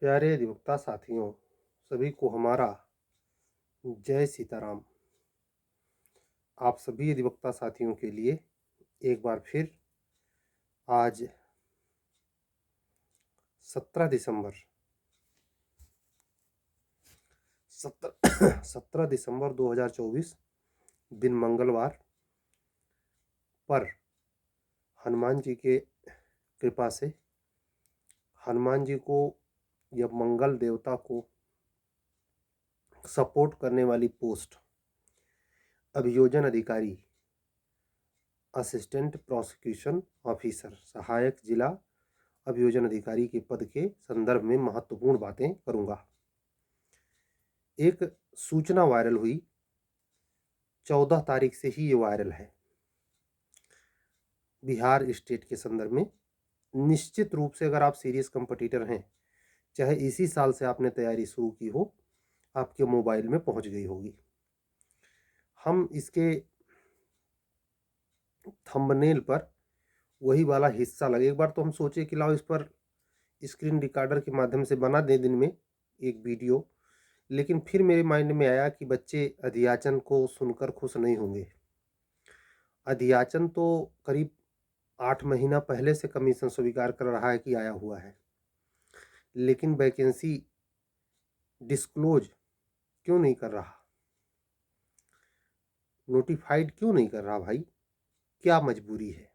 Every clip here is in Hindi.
प्यारे अधिवक्ता साथियों, सभी को हमारा जय सीताराम। आप सभी अधिवक्ता साथियों के लिए एक बार फिर आज 17 दिसंबर 17 दिसंबर 2024 दिन मंगलवार पर हनुमान जी के कृपा से हनुमान जी को या मंगल देवता को सपोर्ट करने वाली पोस्ट अभियोजन अधिकारी, असिस्टेंट प्रोसिक्यूशन ऑफिसर, सहायक जिला अभियोजन अधिकारी के पद के संदर्भ में महत्वपूर्ण बातें करूंगा। एक सूचना वायरल हुई, 14 तारीख से ही ये वायरल है, बिहार स्टेट के संदर्भ में। निश्चित रूप से अगर आप सीरियस कंपटीटर हैं, चाहे इसी साल से आपने तैयारी शुरू की हो, आपके मोबाइल में पहुंच गई होगी। हम इसके थंबनेल पर वही वाला हिस्सा लगे। एक बार तो हम सोचे कि लाओ इस पर स्क्रीन रिकॉर्डर के माध्यम से बना दे दिन में एक वीडियो, लेकिन फिर मेरे माइंड में आया कि बच्चे अधियाचन को सुनकर खुश नहीं होंगे। अधियाचन तो करीब 8 महीना पहले से कमीशन स्वीकार कर रहा है कि आया हुआ है, लेकिन वैकेंसी डिस्क्लोज क्यों नहीं कर रहा, नोटिफाइड क्यों नहीं कर रहा? भाई क्या मजबूरी है?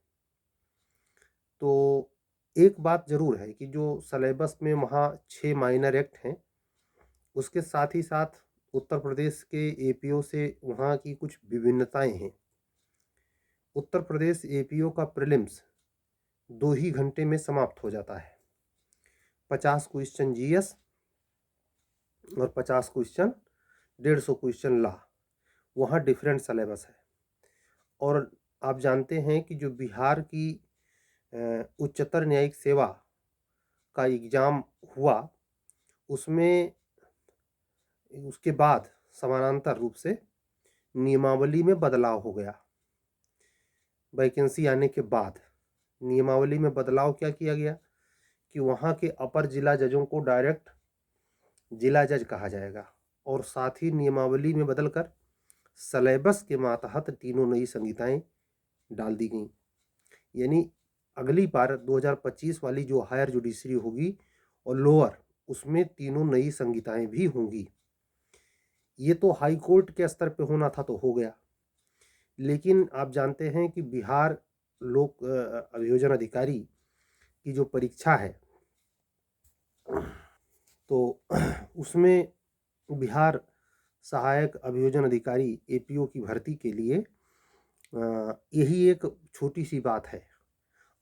तो एक बात जरूर है कि जो सिलेबस में वहाँ 6 माइनर एक्ट हैं, उसके साथ ही साथ उत्तर प्रदेश के एपीओ से वहाँ की कुछ विभिन्नताएं हैं। उत्तर प्रदेश एपीओ का प्रीलिम्स 2 ही घंटे में समाप्त हो जाता है। 50 क्वेश्चन जीएस और 50 क्वेश्चन 150 क्वेश्चन लॉ, वहाँ डिफरेंट सिलेबस है। और आप जानते हैं कि जो बिहार की उच्चतर न्यायिक सेवा का एग्ज़ाम हुआ, उसमें उसके बाद समानांतर रूप से नियमावली में बदलाव हो गया। वैकेंसी आने के बाद नियमावली में बदलाव क्या किया गया कि वहाँ के अपर जिला जजों को डायरेक्ट जिला जज कहा जाएगा, और साथ ही नियमावली में बदलकर सिलेबस के मातहत तीनों नई संहिताएं डाल दी गई। यानी अगली बार 2025 वाली जो हायर जुडिशरी होगी और लोअर, उसमें तीनों नई संहिताएं भी होंगी। ये तो हाई कोर्ट के स्तर पे होना था तो हो गया, लेकिन आप जानते हैं कि बिहार लोक अभियोजन अधिकारी की जो परीक्षा है, तो उसमें बिहार सहायक अभियोजन अधिकारी एपीओ की भर्ती के लिए यही एक छोटी सी बात है।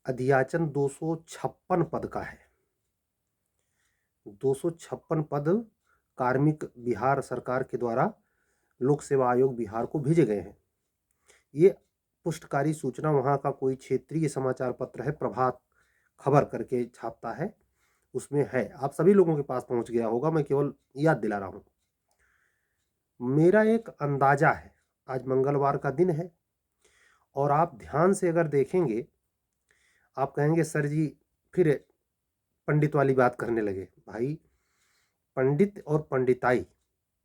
अधियाचन 256 पद का है। 256 पद कार्मिक बिहार सरकार के द्वारा लोक सेवा आयोग बिहार को भेजे गए हैं। ये पुष्टकारी सूचना वहाँ का कोई क्षेत्रीय समाचार पत्र है, प्रभात खबर करके छापता है, उसमें है। आप सभी लोगों के पास पहुंच गया होगा, मैं केवल याद दिला रहा हूँ। मेरा एक अंदाजा है, आज मंगलवार का दिन है, और आप ध्यान से अगर देखेंगे, आप कहेंगे सर जी फिर पंडित वाली बात करने लगे। भाई, पंडित और पंडिताई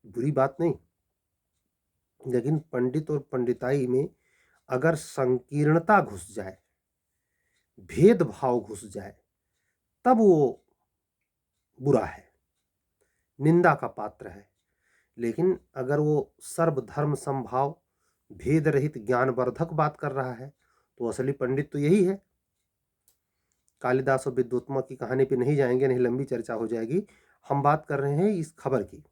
बुरी बात नहीं, लेकिन पंडित और पंडिताई में अगर संकीर्णता घुस जाए, भेदभाव घुस जाए, तब वो बुरा है, निंदा का पात्र है। लेकिन अगर वो सर्वधर्म समभाव, भेद रहित ज्ञानवर्धक बात कर रहा है, तो असली पंडित तो यही है। कालिदास और विद्वोत्तमा की कहानी पे नहीं जाएंगे, नहीं लंबी चर्चा हो जाएगी। हम बात कर रहे हैं इस खबर की।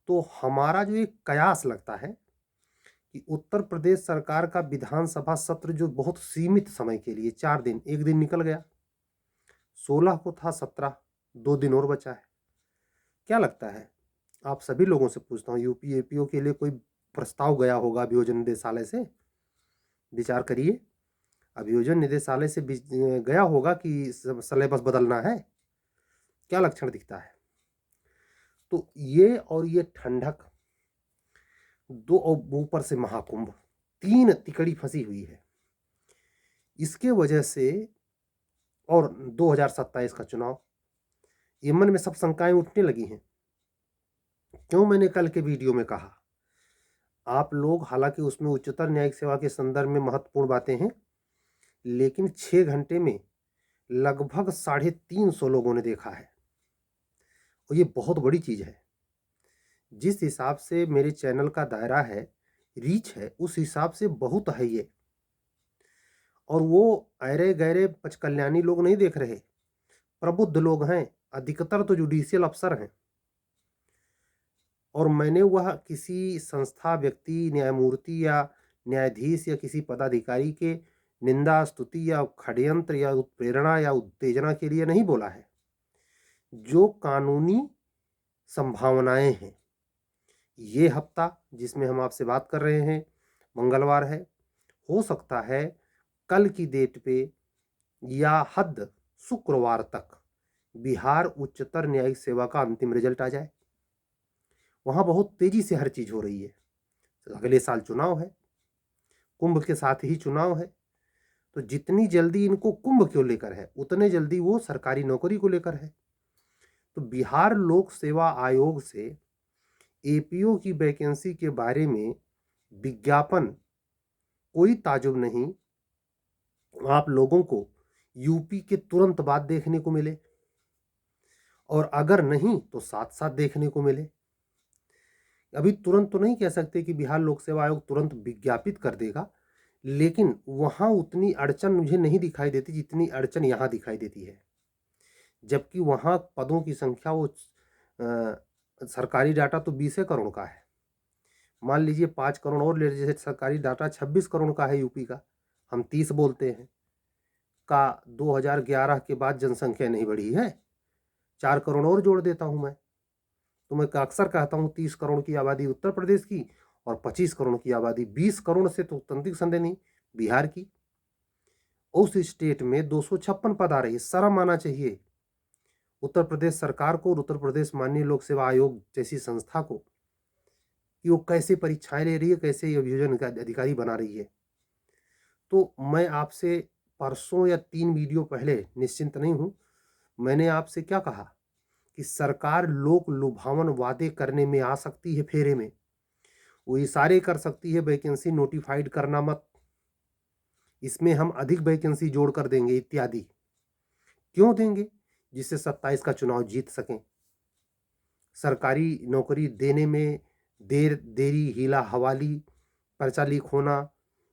तो हमारा जो एक कयास लगता है कि उत्तर प्रदेश सरकार का विधानसभा सत्र जो बहुत सीमित समय के लिए 4 दिन, एक दिन निकल गया, 16 को था, 17, 2 दिन और बचा है। क्या लगता है? आप सभी लोगों से पूछता हूँ, यूपी एपीओ के लिए कोई प्रस्ताव गया होगा अभियोजन निदेशालय से? विचार करिए, अभियोजन निदेशालय से गया होगा कि सिलेबस बदलना है? क्या लक्षण दिखता है? तो ये और ये ठंडक, दो और ऊपर से महाकुंभ, 3 तिकड़ी फंसी हुई है। इसके वजह से, और 2027 का चुनाव, ये मन में सब शंकाएं उठने लगी हैं। क्यों मैंने कल के वीडियो में कहा, आप लोग हालांकि उसमें उच्चतर न्यायिक सेवा के संदर्भ में महत्वपूर्ण बातें हैं, लेकिन 6 घंटे में लगभग 350 लोगों ने देखा है और ये बहुत बड़ी चीज़ है। जिस हिसाब से मेरे चैनल का दायरा है, रीच है, उस हिसाब से बहुत है ये। और वो ऐरे गैरे पचकल्याणी लोग नहीं देख रहे, प्रबुद्ध लोग हैं, अधिकतर तो जुडिशियल अफसर हैं। और मैंने वह किसी संस्था, व्यक्ति, न्यायमूर्ति या न्यायाधीश या किसी पदाधिकारी के निंदा, स्तुति या षड्यंत्र या उत्प्रेरणा या उत्तेजना के लिए नहीं बोला है। जो कानूनी संभावनाएं हैं, ये हफ्ता जिसमें हम आपसे बात कर रहे हैं मंगलवार है, हो सकता है कल की डेट पे या हद शुक्रवार तक बिहार उच्चतर न्यायिक सेवा का अंतिम रिजल्ट आ जाए। वहाँ बहुत तेजी से हर चीज़ हो रही है। अगले साल चुनाव है, कुंभ के साथ ही चुनाव है, तो जितनी जल्दी इनको कुंभ क्यों लेकर है, उतने जल्दी वो सरकारी नौकरी को लेकर है। तो बिहार लोक सेवा आयोग से एपीओ की वैकेंसी के बारे में विज्ञापन, कोई ताजुब नहीं, आप लोगों को यूपी के तुरंत बाद देखने को मिले, और अगर नहीं तो साथ साथ देखने को मिले। अभी तुरंत तो नहीं कह सकते कि बिहार लोक सेवा आयोग तुरंत विज्ञापित कर देगा, लेकिन वहाँ उतनी अड़चन मुझे नहीं दिखाई देती जितनी अड़चन यहाँ दिखाई देती है। जबकि वहाँ पदों की संख्या वो सरकारी डाटा तो 20 करोड़ का है, मान लीजिए 5 करोड़ और ले लीजिए, जैसे सरकारी डाटा 26 करोड़ का है यूपी का, हम 30 बोलते हैं का 2011 के बाद जनसंख्या नहीं बढ़ी है, 4 करोड़ और जोड़ देता हूँ मैं, तो मैं अक्सर कहता हूँ 30 करोड़ की आबादी उत्तर प्रदेश की और 25 करोड़ की आबादी, 20 करोड़ से तो तंत्रिक संदेह नहीं बिहार की। उस स्टेट में 256 पद आ रही है। शर्म आना चाहिए उत्तर प्रदेश सरकार को और उत्तर प्रदेश माननीय लोक सेवा आयोग जैसी संस्था को कि वो कैसे परीक्षाएं ले रही है, कैसे अभियोजन अधिकारी बना रही है। तो मैं आपसे परसों या 3 वीडियो पहले निश्चिंत नहीं हूँ। मैंने आपसे क्या कहा कि सरकार लोक लुभावन वादे करने में आ सकती है फेरे में, वो इशारे कर सकती है वैकेंसी नोटिफाइड करना मत, इसमें हम अधिक वैकेंसी जोड़ कर देंगे इत्यादि। क्यों देंगे? जिससे 27 का चुनाव जीत सकें। सरकारी नौकरी देने में देरी, हीला हवाली, पर्चा लीक होना,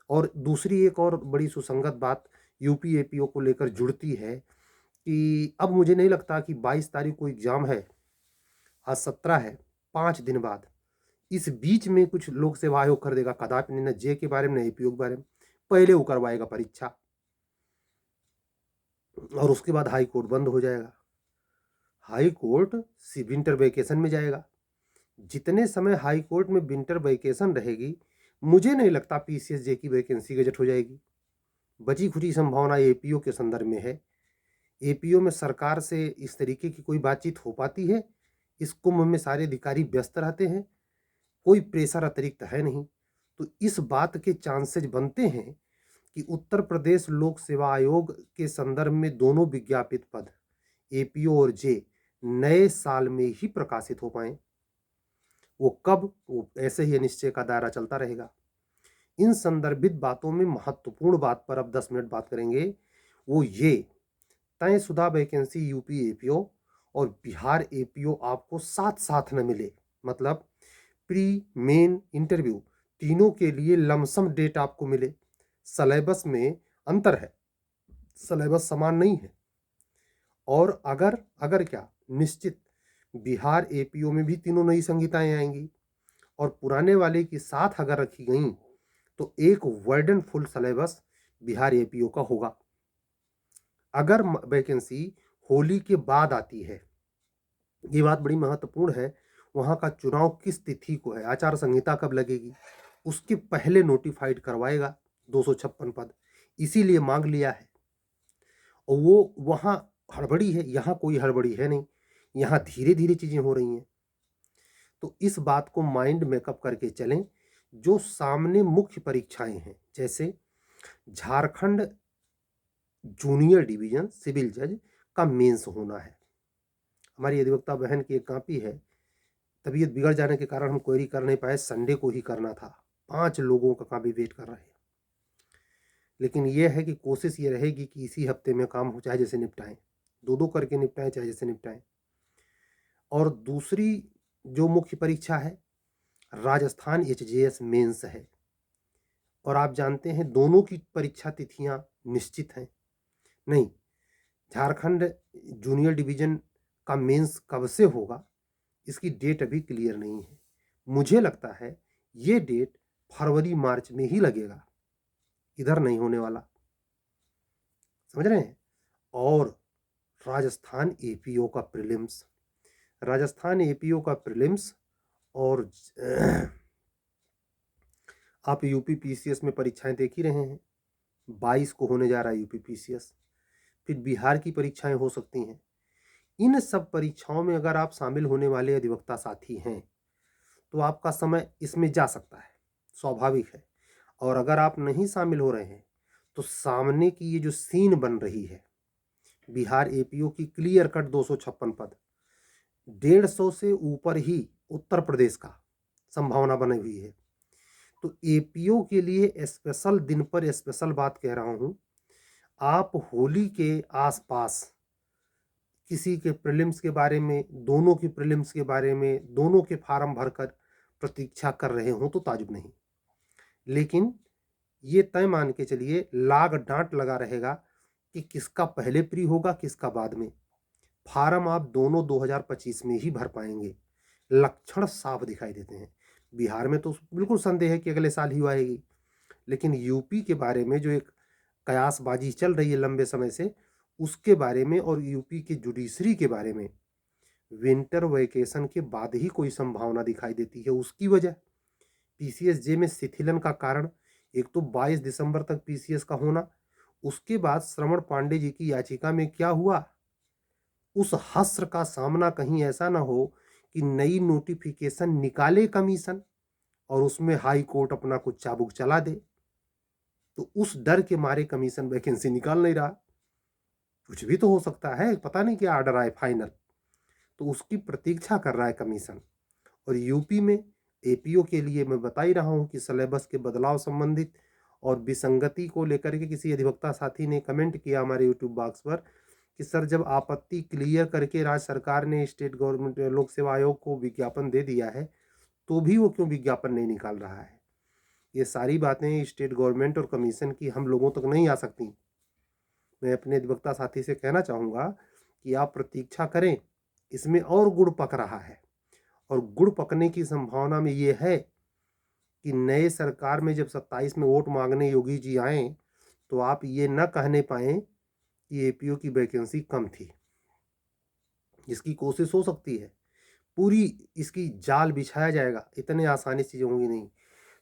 और दूसरी एक और बड़ी सुसंगत बात यूपी एपीओ को लेकर जुड़ती है कि अब मुझे नहीं लगता कि 22 तारीख को एग्जाम है, आज 17 है, 5 दिन बाद इस बीच में कुछ लोक सेवा आयोग कर देगा, कदापि नहीं, न जे के बारे में न एपीओ के बारे में। पहले वो करवाएगा परीक्षा और उसके बाद हाई कोर्ट बंद हो जाएगा, हाई कोर्ट विंटर वेकेशन में जाएगा। जितने समय हाई कोर्ट में विंटर वेकेशन रहेगी, मुझे नहीं लगता पीसीएस जे की वैकेंसी गजट हो जाएगी। बची खुची संभावना एपीओ के संदर्भ में है। एपीओ में सरकार से इस तरीके की कोई बातचीत हो पाती है? इस कुंभ में सारे अधिकारी व्यस्त रहते हैं, कोई प्रेशर अतिरिक्त है नहीं, तो इस बात के चांसेस बनते हैं कि उत्तर प्रदेश लोक सेवा आयोग के संदर्भ में दोनों विज्ञापित पद एपीओ और जे नए साल में ही प्रकाशित हो पाए। वो कब, वो ऐसे ही अनिश्चय का दायरा चलता रहेगा। इन संदर्भित बातों में महत्वपूर्ण बात पर अब 10 मिनट बात करेंगे, वो ये तयशुदा वैकेंसी यूपी एपीओ और बिहार एपीओ आपको साथ साथ न मिले, मतलब प्री मेन इंटरव्यू तीनों के लिए लमसम डेट आपको मिले। सिलेबस में अंतर है, सिलेबस समान नहीं है। और अगर क्या निश्चित बिहार एपीओ में भी तीनों नई संहिताएं आएंगी और पुराने वाले की साथ अगर रखी गई तो एक वर्डन फुल सिलेबस बिहार एपीओ का होगा। अगर वैकेंसी होली के बाद आती है, ये बात बड़ी महत्वपूर्ण है, वहां का चुनाव किस तिथि को है, आचार संहिता कब लगेगी, उसके पहले नोटिफाइड करवाएगा 256 पद, इसीलिए मांग लिया है। और वो वहाँ हड़बड़ी है, यहाँ कोई हड़बड़ी है नहीं, यहाँ धीरे धीरे चीजें हो रही हैं। तो इस बात को माइंड मेकअप करके चलें। जो सामने मुख्य परीक्षाएं हैं, जैसे झारखंड जूनियर डिवीजन सिविल जज का मेंस होना है, हमारी अधिवक्ता बहन की एक कॉपी है, तबीयत बिगड़ जाने के कारण हम क्वेरी कर नहीं पाए, संडे को ही करना था। 5 लोगों का कॉपी वेट कर रहे हैं। लेकिन ये है कि कोशिश ये रहेगी कि इसी हफ्ते में काम हो, चाहे जैसे निपटाएं, 2-2 करके निपटाएं, चाहे जैसे निपटाएं। और दूसरी जो मुख्य परीक्षा है, राजस्थान एचजेएस मेंस है, और आप जानते हैं दोनों की परीक्षा तिथियां निश्चित हैं। नहीं, झारखंड जूनियर डिवीजन का मेंस कब से होगा इसकी डेट अभी क्लियर नहीं है। मुझे लगता है ये डेट फरवरी मार्च में ही लगेगा, इधर नहीं होने वाला, समझ रहे हैं। और राजस्थान एपीओ का प्रीलिम्स, राजस्थान एपीओ का प्रीलिम्स, और आप यूपी पीसीएस में परीक्षाएं देख ही रहे हैं, 22 को होने जा रहा है यूपी पीसीएस, फिर बिहार की परीक्षाएं हो सकती हैं। इन सब परीक्षाओं में अगर आप शामिल होने वाले अधिवक्ता साथी हैं तो आपका समय इसमें जा सकता है, स्वाभाविक है। और अगर आप नहीं शामिल हो रहे हैं तो सामने की ये जो सीन बन रही है, बिहार एपीओ की क्लियर कट 256 पद, 150 से ऊपर ही उत्तर प्रदेश का संभावना बनी हुई है। तो एपीओ के लिए स्पेशल दिन पर स्पेशल बात कह रहा हूं, आप होली के आसपास किसी के प्रीलिम्स के बारे में, दोनों की प्रीलिम्स के बारे में, दोनों के फार्म भरकर प्रतीक्षा कर रहे हो तो ताजुब नहीं। लेकिन ये तय मान के चलिए, लाग डांट लगा रहेगा कि किसका पहले प्री होगा, किसका बाद में। फार्म आप दोनों 2025 में ही भर पाएंगे, लक्षण साफ दिखाई देते हैं। बिहार में तो बिल्कुल संदेह है कि अगले साल ही आएगी, लेकिन यूपी के बारे में जो एक कयासबाजी चल रही है लंबे समय से, उसके बारे में, और यूपी के जुडिशरी के बारे में विंटर वेकेशन के बाद ही कोई संभावना दिखाई देती है। उसकी वजह पीसीएसजे में शिथिलन का कारण, एक तो 22 दिसंबर तक पीसीएस का होना, उसके बाद श्रवण पांडे जी की याचिका में क्या हुआ, उस हस्र का सामना कहीं ऐसा ना हो कि नई नोटिफिकेशन निकाले कमीशन और उसमें हाई कोर्ट अपना कुछ चाबुक चला दे। तो उस डर के मारे कमीशन वैकेंसी निकाल नहीं रहा। कुछ भी तो हो सकता है, पता नहीं क्या आर्डर आए फाइनल, तो उसकी प्रतीक्षा कर रहा है कमीशन। और यूपी में एपीओ के लिए मैं बता ही रहा हूं कि सिलेबस के बदलाव संबंधित और विसंगति को लेकर के किसी अधिवक्ता साथी ने कमेंट किया हमारे यूट्यूब बॉक्स पर कि सर, जब आपत्ति क्लियर करके राज्य सरकार ने स्टेट गवर्नमेंट लोक सेवा आयोग को विज्ञापन दे दिया है तो भी वो क्यों विज्ञापन नहीं निकाल रहा है। ये सारी बातें स्टेट गवर्नमेंट और कमीशन की हम लोगों तक नहीं आ सकती। मैं अपने अधिवक्ता साथी से कहना चाहूँगा कि आप प्रतीक्षा करें, इसमें और गुड़ पक रहा है। और गुड़ पकने की संभावना में ये है कि नए सरकार में जब 27 में वोट मांगने योगी जी आए तो आप ये न कहने पाए कि एपीओ की वैकेंसी कम थी। इसकी कोशिश हो सकती है, पूरी इसकी जाल बिछाया जाएगा, इतने आसानी से होंगी नहीं।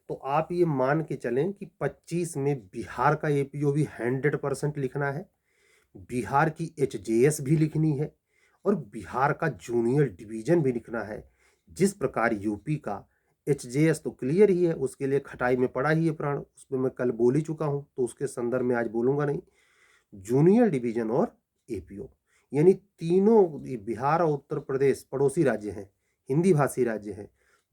तो आप ये मान के चलें कि 25 में बिहार का एपीओ भी 100% लिखना है, बिहार की एचजेएस भी लिखनी है, और बिहार का जूनियर डिवीजन भी लिखना है। जिस प्रकार यूपी का एचजेएस तो क्लियर ही है, उसके लिए खटाई में पड़ा ही है प्राण, उसमें मैं कल बोल ही चुका हूं, तो उसके संदर्भ में आज बोलूंगा नहीं। जूनियर डिवीजन और एपीओ यानी तीनों, बिहार और उत्तर प्रदेश पड़ोसी राज्य हैं, हिंदी भाषी राज्य हैं,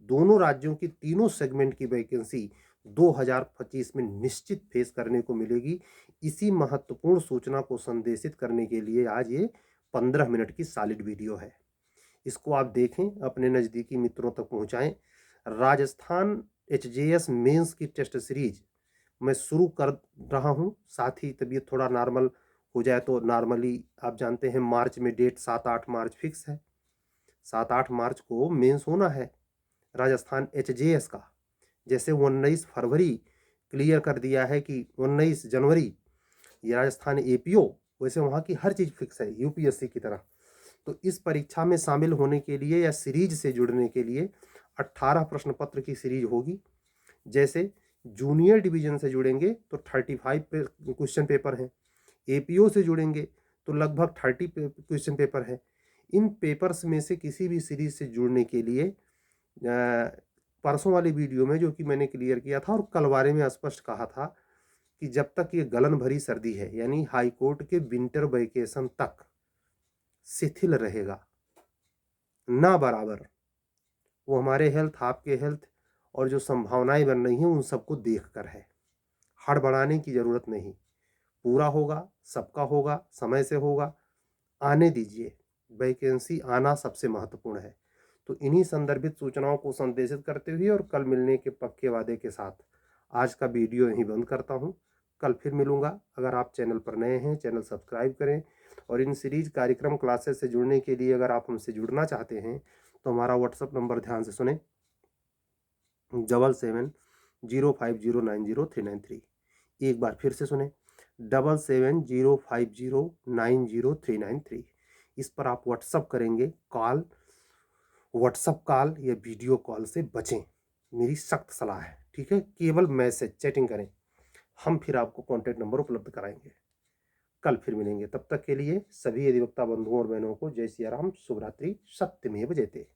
दोनों राज्यों की तीनों सेगमेंट की वैकेंसी 2025 में निश्चित फेस करने को मिलेगी। इसी महत्वपूर्ण सूचना को संदेशित करने के लिए आज ये 15 मिनट की सॉलिड वीडियो है। इसको आप देखें, अपने नज़दीकी मित्रों तक पहुंचाएं। राजस्थान एचजेएस मेंस की टेस्ट सीरीज मैं शुरू कर रहा हूं, साथ ही तबीयत थोड़ा नॉर्मल हो जाए तो नॉर्मली, आप जानते हैं मार्च में डेट 7-8 मार्च फिक्स है, 7-8 मार्च को मेंस होना है राजस्थान एचजेएस का। जैसे 19 फरवरी क्लियर कर दिया है कि 19 जनवरी ये राजस्थान एपीओ, वैसे वहाँ की हर चीज़ फिक्स है यूपीएससी की तरह। तो इस परीक्षा में शामिल होने के लिए या सीरीज से जुड़ने के लिए 18 प्रश्न पत्र की सीरीज होगी। जैसे जूनियर डिवीजन से जुड़ेंगे तो 35 क्वेश्चन पेपर हैं, एपीओ से जुड़ेंगे तो लगभग 30 क्वेश्चन पेपर है। इन पेपर्स में से किसी भी सीरीज से जुड़ने के लिए परसों वाली वीडियो में जो कि मैंने क्लियर किया था और कल बारे में स्पष्ट कहा था कि जब तक ये गलन भरी सर्दी है, यानी हाई कोर्ट के विंटर वेकेशन तक शिथिल रहेगा ना बराबर, वो हमारे हेल्थ, आपके हेल्थ और जो संभावनाएं बन रही हैं उन सबको देख कर है। हड़बड़ाने की ज़रूरत नहीं, पूरा होगा, सबका होगा, समय से होगा, आने दीजिए। वैकेंसी आना सबसे महत्वपूर्ण है। तो इन्हीं संदर्भित सूचनाओं को संदेशित करते हुए और कल मिलने के पक्के वादे के साथ आज का वीडियो यहीं बंद करता हूँ। कल फिर मिलूंगा। अगर आप चैनल पर नए हैं, चैनल सब्सक्राइब करें और इन सीरीज कार्यक्रम क्लासेस से जुड़ने के लिए अगर आप हमसे जुड़ना चाहते हैं तो हमारा व्हाट्सअप नंबर ध्यान से सुने, 7705090393। एक बार फिर से सुने, 7705090393। इस पर आप व्हाट्सअप करेंगे। व्हाट्सअप कॉल या वीडियो कॉल से बचें, मेरी सख्त सलाह है। ठीक है, केवल मैसेज चैटिंग करें, हम फिर आपको कॉन्टैक्ट नंबर उपलब्ध कराएंगे। कल फिर मिलेंगे, तब तक के लिए सभी अधिवक्ता बंधुओं और बहनों को जय सिया राम, शुभ रात्रि, सत्यमेव जयते।